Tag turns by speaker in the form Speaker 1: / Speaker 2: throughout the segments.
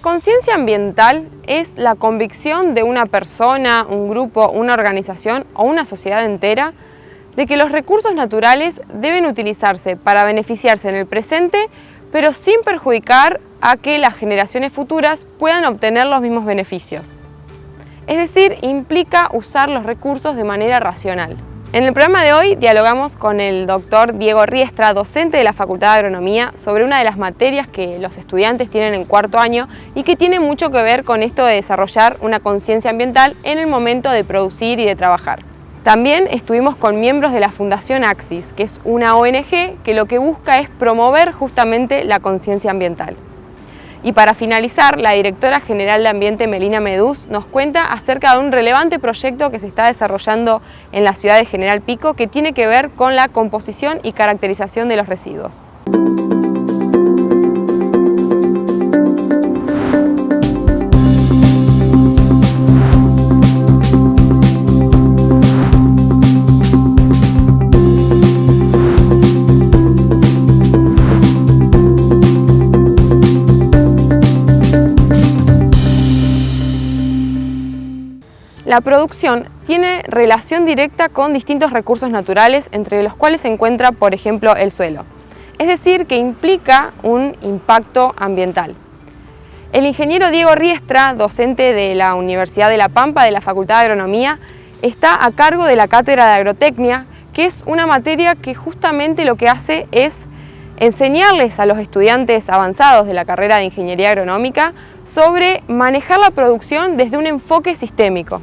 Speaker 1: conciencia ambiental es la convicción de una persona, un grupo, una organización o una sociedad entera de que los recursos naturales deben utilizarse para beneficiarse en el presente, pero sin perjudicar a que las generaciones futuras puedan obtener los mismos beneficios. Es decir, implica usar los recursos de manera racional. En el programa de hoy dialogamos con el doctor Diego Riestra, docente de la Facultad de Agronomía, sobre una de las materias que los estudiantes tienen en cuarto año y que tiene mucho que ver con esto de desarrollar una conciencia ambiental en el momento de producir y de trabajar. También estuvimos con miembros de la Fundación Axis, que es una ONG que lo que busca es promover justamente la conciencia ambiental. Y para finalizar, la directora general de Ambiente, Melina Medús, nos cuenta acerca de un relevante proyecto que se está desarrollando en la ciudad de General Pico que tiene que ver con la composición y caracterización de los residuos. La producción tiene relación directa con distintos recursos naturales, entre los cuales se encuentra, por ejemplo, el suelo. Es decir, que implica un impacto ambiental. El ingeniero Diego Riestra, docente de la Universidad de La Pampa, de la Facultad de Agronomía, está a cargo de la Cátedra de Agrotecnia, que es una materia que justamente lo que hace es enseñarles a los estudiantes avanzados de la carrera de Ingeniería Agronómica sobre manejar la producción desde un enfoque sistémico.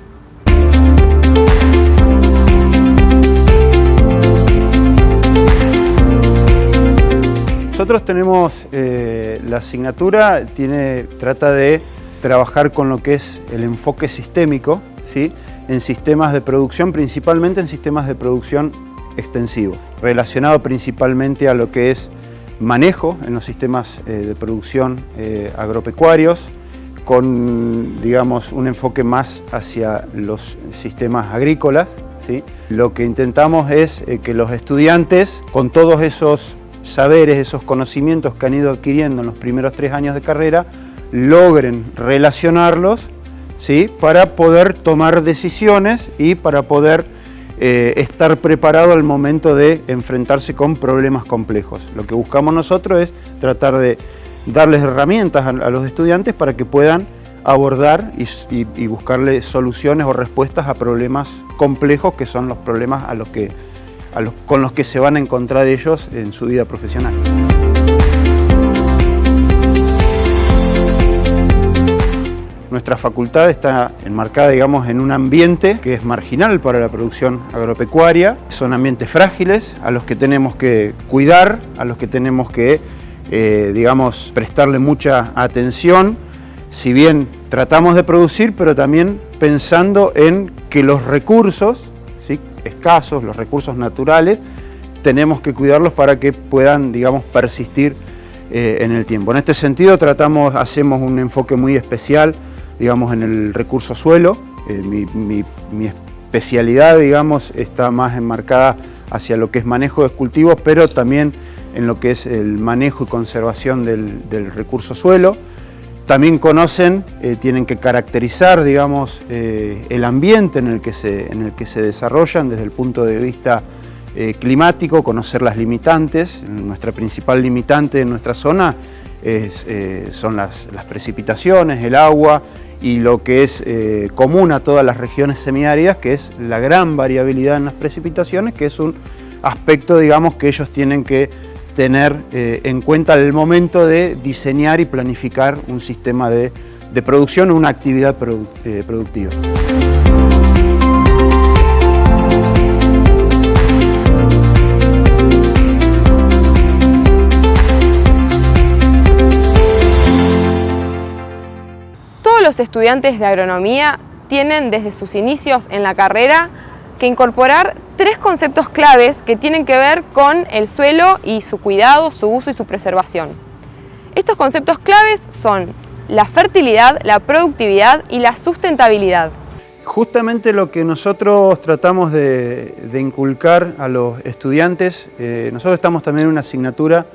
Speaker 2: Nosotros tenemos la asignatura, trata de trabajar con lo que es el enfoque sistémico, ¿sí? En sistemas de producción, principalmente en sistemas de producción extensivos, relacionado principalmente a lo que es manejo en los sistemas de producción agropecuarios, con, digamos, un enfoque más hacia los sistemas agrícolas, ¿sí? Lo que intentamos es que los estudiantes, con todos esos saberes, esos conocimientos que han ido adquiriendo en los primeros 3 años de carrera, logren relacionarlos, ¿sí? Para poder tomar decisiones y para poder estar preparado al momento de enfrentarse con problemas complejos. Lo que buscamos nosotros es tratar de darles herramientas a los estudiantes para que puedan abordar y buscarle soluciones o respuestas a problemas complejos, que son los problemas con los que se van a encontrar ellos en su vida profesional. Nuestra facultad está enmarcada, digamos, en un ambiente que es marginal para la producción agropecuaria. Son ambientes frágiles a los que tenemos que cuidar, a los que tenemos que, digamos, prestarle mucha atención. Si bien tratamos de producir, pero también pensando en que los recursos, ¿sí?, escasos, los recursos naturales, tenemos que cuidarlos para que puedan, digamos, persistir en el tiempo. En este sentido hacemos un enfoque muy especial, digamos, en el recurso suelo. Mi especialidad, digamos, está más enmarcada hacia lo que es manejo de cultivos, pero también en lo que es el manejo y conservación del recurso suelo. También tienen que caracterizar, digamos, el ambiente en el que se desarrollan desde el punto de vista climático, conocer las limitantes. Nuestra principal limitante en nuestra zona son las precipitaciones, el agua y lo que es común a todas las regiones semiáridas, que es la gran variabilidad en las precipitaciones, que es un aspecto, digamos, que ellos tienen que tener en cuenta al momento de diseñar y planificar un sistema de producción o una actividad productiva.
Speaker 1: Todos los estudiantes de agronomía tienen desde sus inicios en la carrera que incorporar 3 conceptos claves que tienen que ver con el suelo y su cuidado, su uso y su preservación. Estos conceptos claves son la fertilidad, la productividad y la sustentabilidad.
Speaker 2: Justamente lo que nosotros tratamos de inculcar a los estudiantes, nosotros estamos también en una asignatura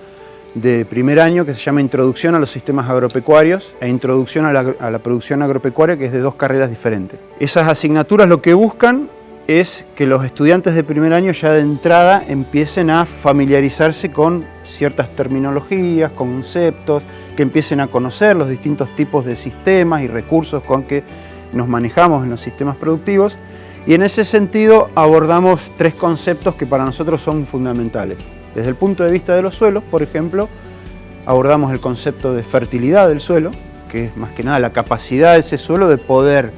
Speaker 2: de primer año que se llama Introducción a los sistemas agropecuarios e Introducción a la producción agropecuaria, que es de 2 carreras diferentes. Esas asignaturas lo que buscan es que los estudiantes de primer año ya de entrada empiecen a familiarizarse con ciertas terminologías, conceptos, que empiecen a conocer los distintos tipos de sistemas y recursos con que nos manejamos en los sistemas productivos, y en ese sentido abordamos 3 conceptos que para nosotros son fundamentales. Desde el punto de vista de los suelos, por ejemplo, abordamos el concepto de fertilidad del suelo, que es más que nada la capacidad de ese suelo de poder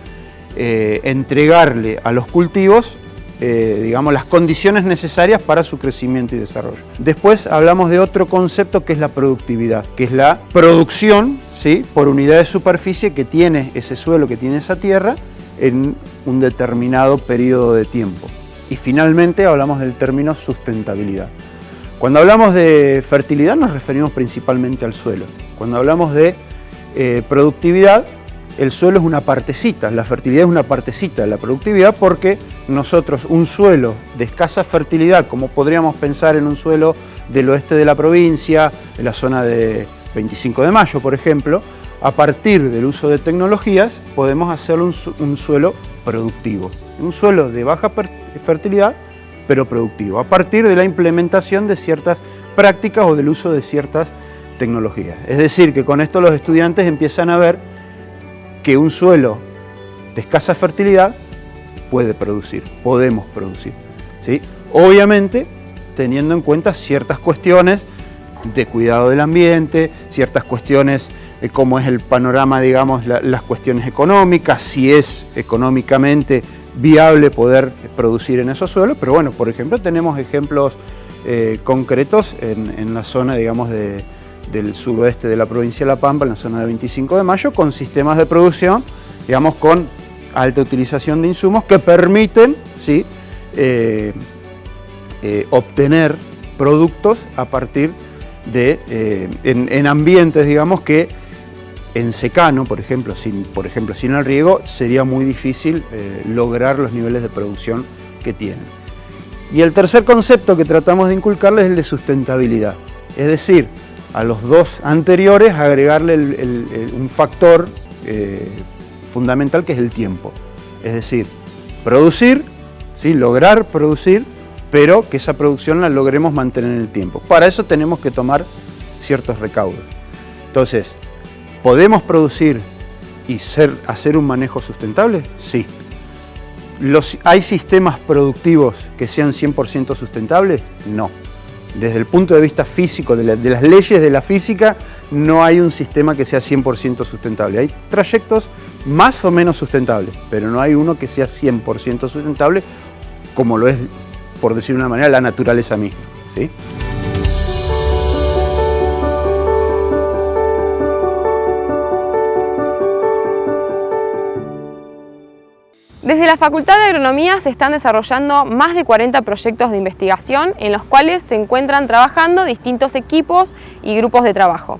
Speaker 2: entregarle a los cultivos digamos, las condiciones necesarias para su crecimiento y desarrollo. Después hablamos de otro concepto que es la productividad, que es la producción, ¿sí?, por unidad de superficie que tiene ese suelo, que tiene esa tierra, en un determinado periodo de tiempo. Y finalmente hablamos del término sustentabilidad. Cuando hablamos de fertilidad nos referimos principalmente al suelo. Cuando hablamos de productividad, el suelo es una partecita, la fertilidad es una partecita de la productividad, porque nosotros un suelo de escasa fertilidad, como podríamos pensar en un suelo del oeste de la provincia, en la zona de 25 de Mayo, por ejemplo, a partir del uso de tecnologías podemos hacerlo un suelo productivo. Un suelo de baja fertilidad, pero productivo, a partir de la implementación de ciertas prácticas o del uso de ciertas tecnologías. Es decir, que con esto los estudiantes empiezan a ver que un suelo de escasa fertilidad puede producir, podemos producir, ¿sí? Obviamente teniendo en cuenta ciertas cuestiones de cuidado del ambiente, ciertas cuestiones como es el panorama, digamos, las cuestiones económicas, si es económicamente viable poder producir en esos suelos, pero bueno, por ejemplo, tenemos ejemplos concretos en la zona, digamos, del suroeste de la provincia de La Pampa, en la zona de 25 de Mayo, con sistemas de producción, digamos, con alta utilización de insumos que permiten, ¿sí?, obtener productos a partir de, en ambientes, digamos, que en secano, por ejemplo, sin el riego, sería muy difícil lograr los niveles de producción que tienen. Y el tercer concepto que tratamos de inculcarles es el de sustentabilidad, es decir, a los 2 anteriores agregarle un factor fundamental, que es el tiempo. Es decir, producir, ¿sí?, lograr producir, pero que esa producción la logremos mantener en el tiempo. Para eso tenemos que tomar ciertos recaudos. Entonces, ¿podemos producir y hacer un manejo sustentable? Sí. ¿Hay sistemas productivos que sean 100% sustentables? No. Desde el punto de vista físico, de las leyes de la física, no hay un sistema que sea 100% sustentable. Hay trayectos más o menos sustentables, pero no hay uno que sea 100% sustentable, como lo es, por decir de una manera, la naturaleza misma, ¿sí?
Speaker 1: Desde la Facultad de Agronomía se están desarrollando más de 40 proyectos de investigación en los cuales se encuentran trabajando distintos equipos y grupos de trabajo.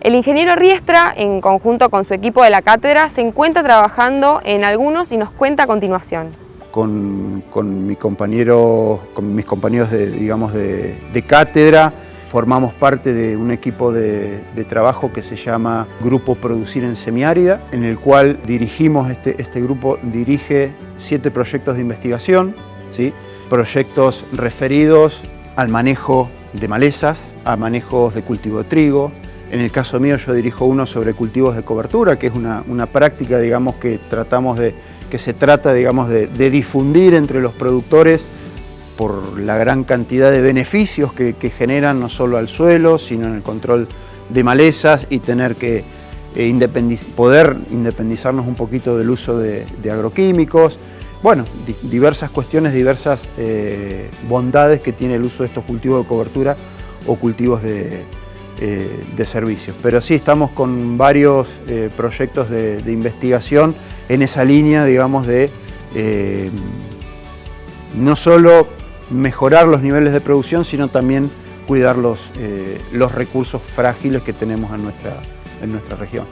Speaker 1: El ingeniero Riestra, en conjunto con su equipo de la cátedra, se encuentra trabajando en algunos y nos cuenta a continuación.
Speaker 2: Con mis compañeros de cátedra, formamos parte de un equipo de trabajo que se llama Grupo Producir en Semiárida, en el cual dirigimos, este grupo dirige 7 proyectos de investigación, ¿sí?, proyectos referidos al manejo de malezas, a manejos de cultivo de trigo. En el caso mío yo dirijo uno sobre cultivos de cobertura, que es una práctica, digamos, que se trata de difundir entre los productores por la gran cantidad de beneficios que generan no solo al suelo, sino en el control de malezas, y tener que poder independizarnos un poquito del uso de agroquímicos. Bueno, diversas cuestiones, diversas bondades que tiene el uso de estos cultivos de cobertura o cultivos de servicios. Pero sí, estamos con varios proyectos de investigación en esa línea, digamos, de no solo mejorar los niveles de producción, sino también cuidar los recursos frágiles que tenemos en nuestra región.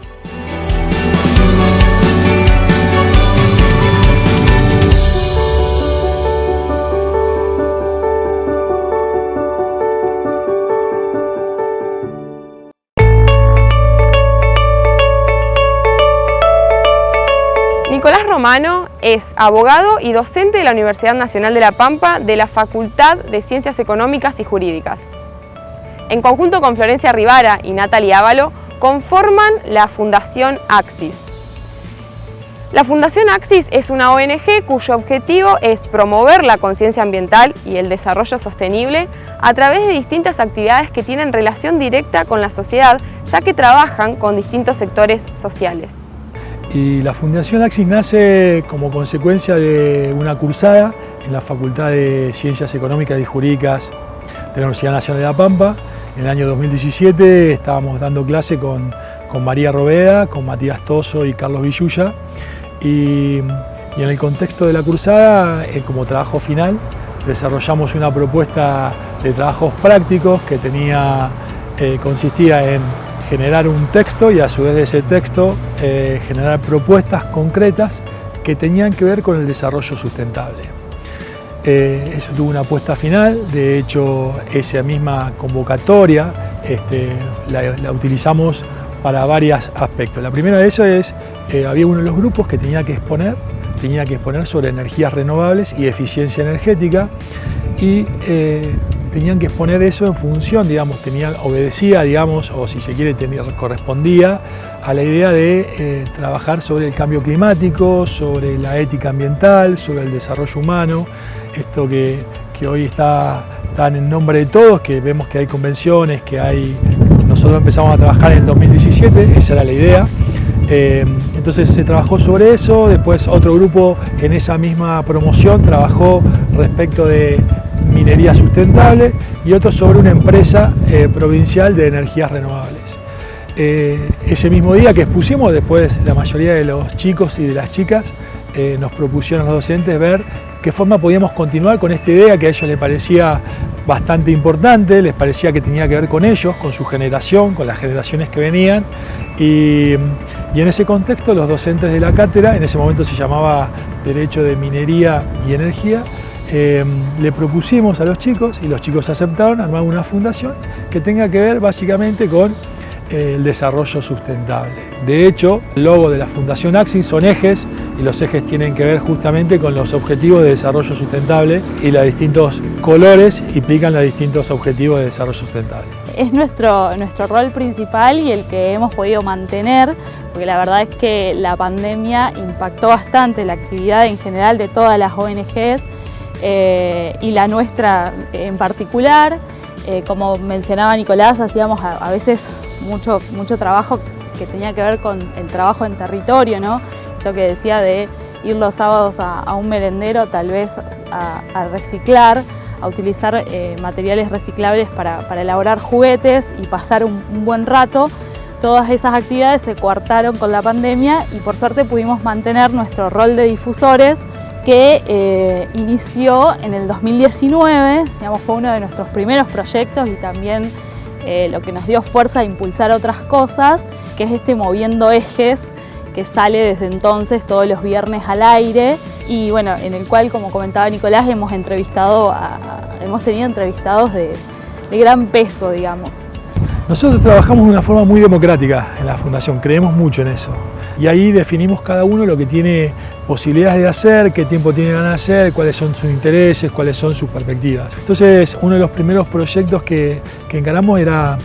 Speaker 1: Romano es abogado y docente de la Universidad Nacional de La Pampa de la Facultad de Ciencias Económicas y Jurídicas. En conjunto con Florencia Rivara y Natalie Ávalo, conforman la Fundación Axis. La Fundación Axis es una ONG cuyo objetivo es promover la conciencia ambiental y el desarrollo sostenible a través de distintas actividades que tienen relación directa con la sociedad, ya que trabajan con distintos sectores sociales.
Speaker 3: Y la Fundación Axis nace como consecuencia de una cursada en la Facultad de Ciencias Económicas y Jurídicas de la Universidad Nacional de La Pampa. En el año 2017 estábamos dando clase con María Robeda, con Matías Toso y Carlos Villuya. Y en el contexto de la cursada, como trabajo final, desarrollamos una propuesta de trabajos prácticos que consistía en generar un texto y a su vez de ese texto generar propuestas concretas que tenían que ver con el desarrollo sustentable. Eso tuvo una apuesta final, de hecho esa misma convocatoria la utilizamos para varios aspectos. La primera de eso es, había uno de los grupos que tenía que exponer sobre energías renovables y eficiencia energética y tenían que exponer eso en función, digamos, obedecía, digamos, o si se quiere, correspondía a la idea de trabajar sobre el cambio climático, sobre la ética ambiental, sobre el desarrollo humano, esto que hoy está tan en nombre de todos, que vemos que hay convenciones, nosotros empezamos a trabajar en el 2017, esa era la idea. Entonces se trabajó sobre eso, después otro grupo en esa misma promoción trabajó respecto de minería sustentable y otro sobre una empresa provincial de energías renovables. Ese mismo día que expusimos, después la mayoría de los chicos y de las chicas nos propusieron a los docentes ver qué forma podíamos continuar con esta idea que a ellos les parecía bastante importante, les parecía que tenía que ver con ellos, con su generación, con las generaciones que venían y en ese contexto los docentes de la cátedra, en ese momento se llamaba Derecho de Minería y Energía, le propusimos a los chicos y los chicos aceptaron armar una fundación que tenga que ver básicamente con el desarrollo sustentable. De hecho, el logo de la Fundación Axis son ejes y los ejes tienen que ver justamente con los objetivos de desarrollo sustentable y los distintos colores implican los distintos objetivos de desarrollo sustentable.
Speaker 4: Es nuestro rol principal y el que hemos podido mantener, porque la verdad es que la pandemia impactó bastante la actividad en general de todas las ONGs y la nuestra en particular. Como mencionaba Nicolás, hacíamos a veces mucho trabajo que tenía que ver con el trabajo en territorio, ¿no? Esto que decía de ir los sábados a un merendero, tal vez a reciclar, a utilizar materiales reciclables para elaborar juguetes y pasar un buen rato. Todas esas actividades se coartaron con la pandemia y por suerte pudimos mantener nuestro rol de difusores que inició en el 2019, digamos, fue uno de nuestros primeros proyectos y también lo que nos dio fuerza a impulsar otras cosas, que es Moviendo Ejes, que sale desde entonces todos los viernes al aire y bueno, en el cual, como comentaba Nicolás, hemos tenido entrevistados de gran peso, digamos.
Speaker 3: Nosotros trabajamos de una forma muy democrática en la Fundación, creemos mucho en eso. Y ahí definimos cada uno lo que tiene posibilidades de hacer, qué tiempo tiene ganas de hacer, cuáles son sus intereses, cuáles son sus perspectivas. Entonces, uno de los primeros proyectos que encaramos era,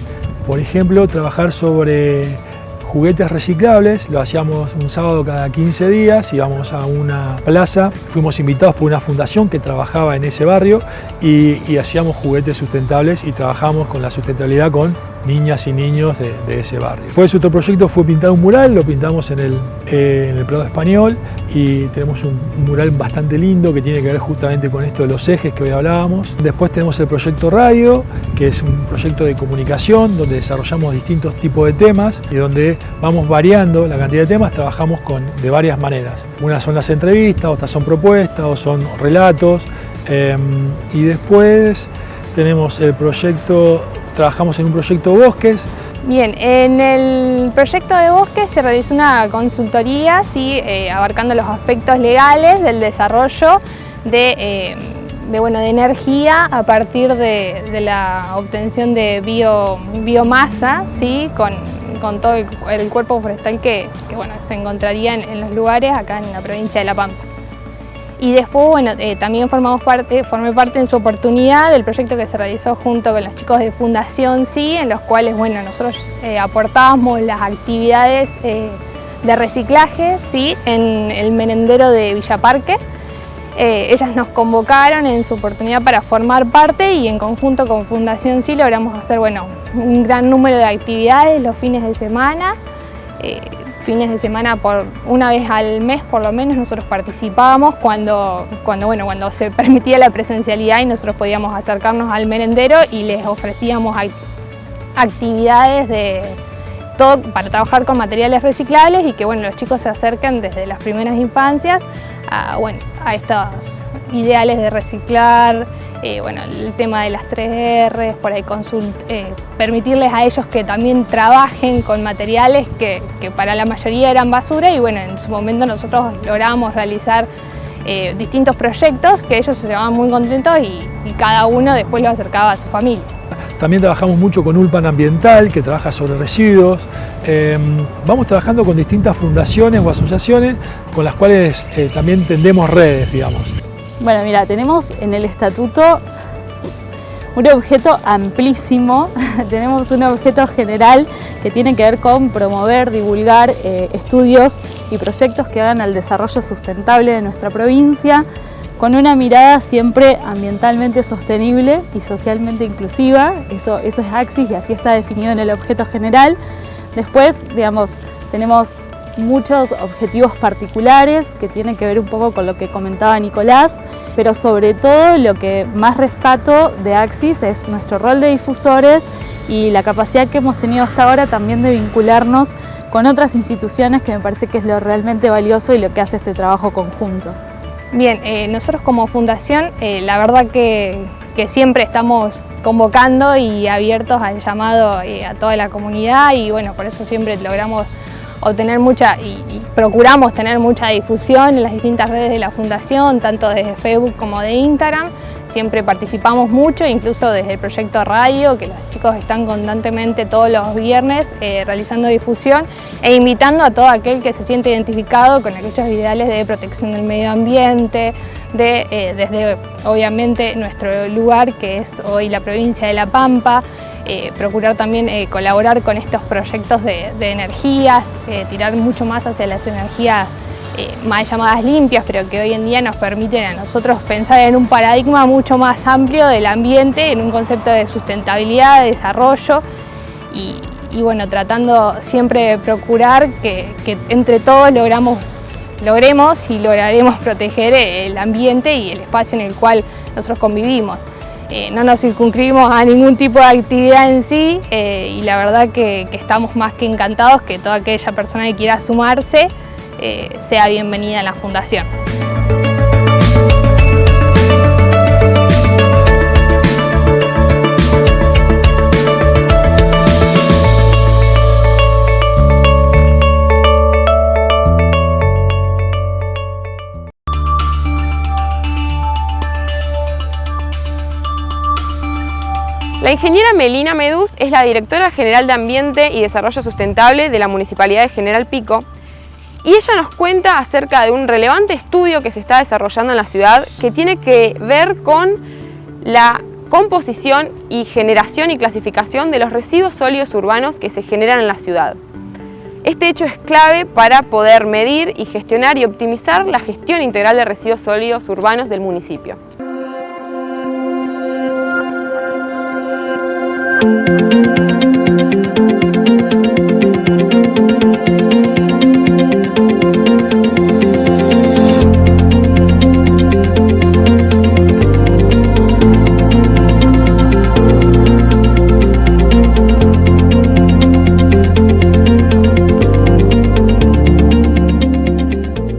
Speaker 3: por ejemplo, trabajar sobre juguetes reciclables. Lo hacíamos un sábado cada 15 días, íbamos a una plaza, fuimos invitados por una fundación que trabajaba en ese barrio y hacíamos juguetes sustentables y trabajamos con la sustentabilidad con niñas y niños de ese barrio. Después otro proyecto fue pintar un mural, lo pintamos en el Prado Español y tenemos un mural bastante lindo que tiene que ver justamente con esto de los ejes que hoy hablábamos. Después tenemos el proyecto Radio, que es un proyecto de comunicación donde desarrollamos distintos tipos de temas y donde vamos variando la cantidad de temas, trabajamos de varias maneras. Unas son las entrevistas, otras son propuestas o son relatos y después tenemos el proyecto. Trabajamos en un proyecto Bosques.
Speaker 5: Bien, en el proyecto de Bosques se realizó una consultoría, ¿sí? Abarcando los aspectos legales del desarrollo de energía a partir de la obtención de biomasa, ¿sí? con todo el cuerpo forestal que bueno, se encontraría en los lugares acá en la provincia de La Pampa. Y después, bueno, también formé parte en su oportunidad del proyecto que se realizó junto con los chicos de Fundación Sí, en los cuales, bueno, nosotros aportábamos las actividades de reciclaje, ¿sí?, en el merendero de Villa Parque. Ellas nos convocaron en su oportunidad para formar parte y en conjunto con Fundación Sí logramos hacer, bueno, un gran número de actividades los fines de semana. Por una vez al mes por lo menos nosotros participábamos cuando se permitía la presencialidad y nosotros podíamos acercarnos al merendero y les ofrecíamos actividades para trabajar con materiales reciclables y que bueno, los chicos se acerquen desde las primeras infancias a estos ideales de reciclar, el tema de las 3 Rs, por ahí permitirles a ellos que también trabajen con materiales que para la mayoría eran basura y bueno, en su momento nosotros logramos realizar distintos proyectos que ellos se llevaban muy contentos y cada uno después lo acercaba a su familia.
Speaker 3: También trabajamos mucho con Ulpan Ambiental, que trabaja sobre residuos. Vamos trabajando con distintas fundaciones o asociaciones con las cuales también tendemos redes, digamos.
Speaker 4: Bueno, mira, tenemos en el estatuto un objeto amplísimo, tenemos un objeto general que tiene que ver con promover, divulgar estudios y proyectos que hagan al desarrollo sustentable de nuestra provincia, con una mirada siempre ambientalmente sostenible y socialmente inclusiva. Eso es Axis y así está definido en el objeto general. Después, digamos, tenemos muchos objetivos particulares que tienen que ver un poco con lo que comentaba Nicolás, pero sobre todo lo que más rescato de Axis es nuestro rol de difusores y la capacidad que hemos tenido hasta ahora también de vincularnos con otras instituciones, que me parece que es lo realmente valioso y lo que hace este trabajo conjunto.
Speaker 5: Bien, nosotros como fundación, la verdad que siempre estamos convocando y abiertos al llamado a toda la comunidad y bueno, por eso siempre logramos obtener y procuramos tener mucha difusión en las distintas redes de la fundación, tanto desde Facebook como de Instagram. Siempre participamos mucho, incluso desde el proyecto Radio, que los chicos están constantemente todos los viernes realizando difusión e invitando a todo aquel que se siente identificado con aquellos ideales de protección del medio ambiente, desde obviamente nuestro lugar, que es hoy la provincia de La Pampa, procurar también colaborar con estos proyectos de energías, tirar mucho más hacia las energías más llamadas limpias, pero que hoy en día nos permiten a nosotros pensar en un paradigma mucho más amplio del ambiente, en un concepto de sustentabilidad, de desarrollo y bueno, tratando siempre de procurar que entre todos logremos y lograremos proteger el ambiente y el espacio en el cual nosotros convivimos. No nos circunscribimos a ningún tipo de actividad en sí y la verdad que estamos más que encantados que toda aquella persona que quiera sumarse sea bienvenida a la Fundación.
Speaker 1: La ingeniera Melina Medús es la directora general de Ambiente y Desarrollo Sustentable de la Municipalidad de General Pico y ella nos cuenta acerca de un relevante estudio que se está desarrollando en la ciudad que tiene que ver con la composición y generación y clasificación de los residuos sólidos urbanos que se generan en la ciudad. Este hecho es clave para poder medir y gestionar y optimizar la gestión integral de residuos sólidos urbanos del municipio.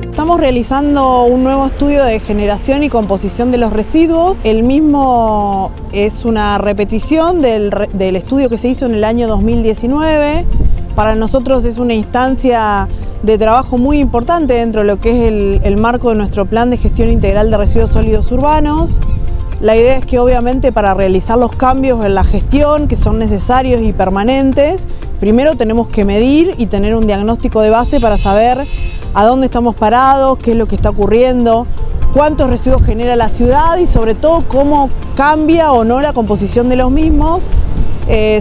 Speaker 6: Estamos realizando un nuevo estudio de generación y composición de los residuos. El mismo es una repetición del estudio que se hizo en el año 2019. Para nosotros es una instancia de trabajo muy importante dentro de lo que es el marco de nuestro plan de gestión integral de residuos sólidos urbanos. La idea es que obviamente para realizar los cambios en la gestión que son necesarios y permanentes, primero tenemos que medir y tener un diagnóstico de base para saber a dónde estamos parados, qué es lo que está ocurriendo, cuántos residuos genera la ciudad y sobre todo cómo cambia o no la composición de los mismos,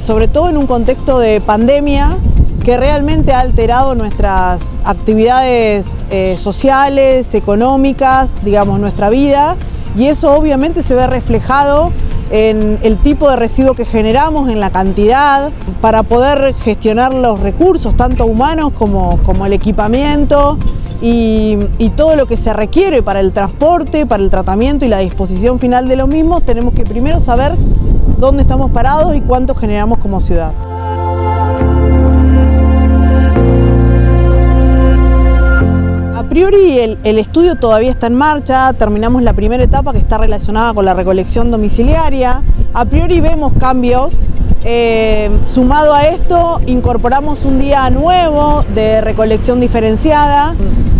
Speaker 6: sobre todo en un contexto de pandemia que realmente ha alterado nuestras actividades sociales, económicas, digamos, nuestra vida, y eso obviamente se ve reflejado en el tipo de residuo que generamos, en la cantidad, para poder gestionar los recursos, tanto humanos como el equipamiento y todo lo que se requiere para el transporte, para el tratamiento y la disposición final de los mismos. Tenemos que primero saber dónde estamos parados y cuánto generamos como ciudad. A priori el estudio todavía está en marcha, terminamos la primera etapa que está relacionada con la recolección domiciliaria. A priori vemos cambios, sumado a esto incorporamos un día nuevo de recolección diferenciada.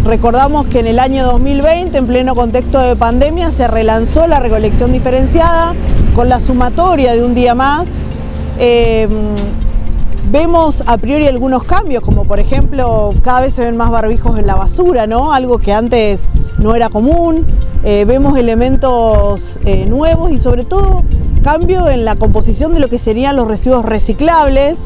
Speaker 6: Recordamos que en el año 2020, en pleno contexto de pandemia, se relanzó la recolección diferenciada con la sumatoria de un día más. Vemos a priori algunos cambios, como por ejemplo, cada vez se ven más barbijos en la basura, ¿no? Algo que antes no era común. Vemos elementos nuevos y sobre todo cambio en la composición de lo que serían los residuos reciclables.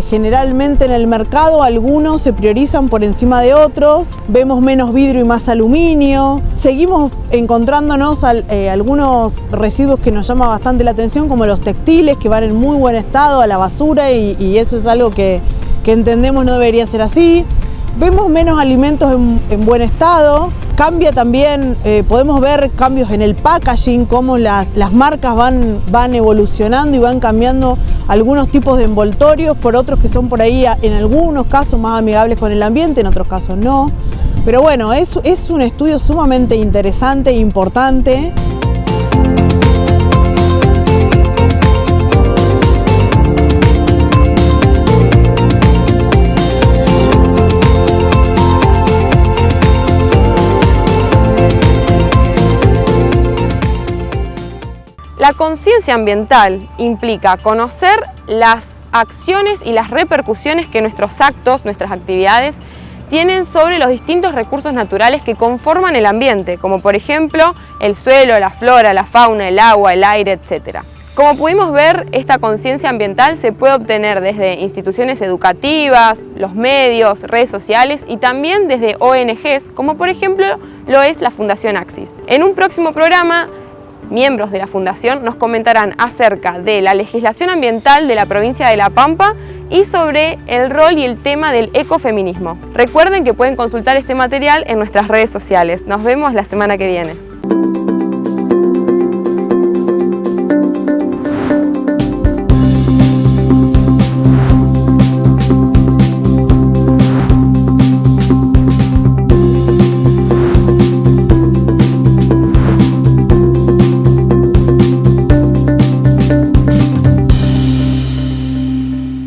Speaker 6: Generalmente en el mercado algunos se priorizan por encima de otros, vemos menos vidrio y más aluminio. Seguimos encontrándonos algunos residuos que nos llaman bastante la atención, como los textiles, que van en muy buen estado a la basura y eso es algo que entendemos no debería ser así. Vemos menos alimentos en buen estado. Cambia también, podemos ver cambios en el packaging, cómo las marcas van evolucionando y van cambiando algunos tipos de envoltorios por otros que son por ahí en algunos casos más amigables con el ambiente, en otros casos no. Pero bueno, es un estudio sumamente interesante e importante.
Speaker 1: La conciencia ambiental implica conocer las acciones y las repercusiones que nuestros actos, nuestras actividades, tienen sobre los distintos recursos naturales que conforman el ambiente, como por ejemplo el suelo, la flora, la fauna, el agua, el aire, etc. Como pudimos ver, esta conciencia ambiental se puede obtener desde instituciones educativas, los medios, redes sociales y también desde ONGs, como por ejemplo lo es la Fundación Axis. En un próximo programa, miembros de la Fundación nos comentarán acerca de la legislación ambiental de la provincia de La Pampa y sobre el rol y el tema del ecofeminismo. Recuerden que pueden consultar este material en nuestras redes sociales. Nos vemos la semana que viene.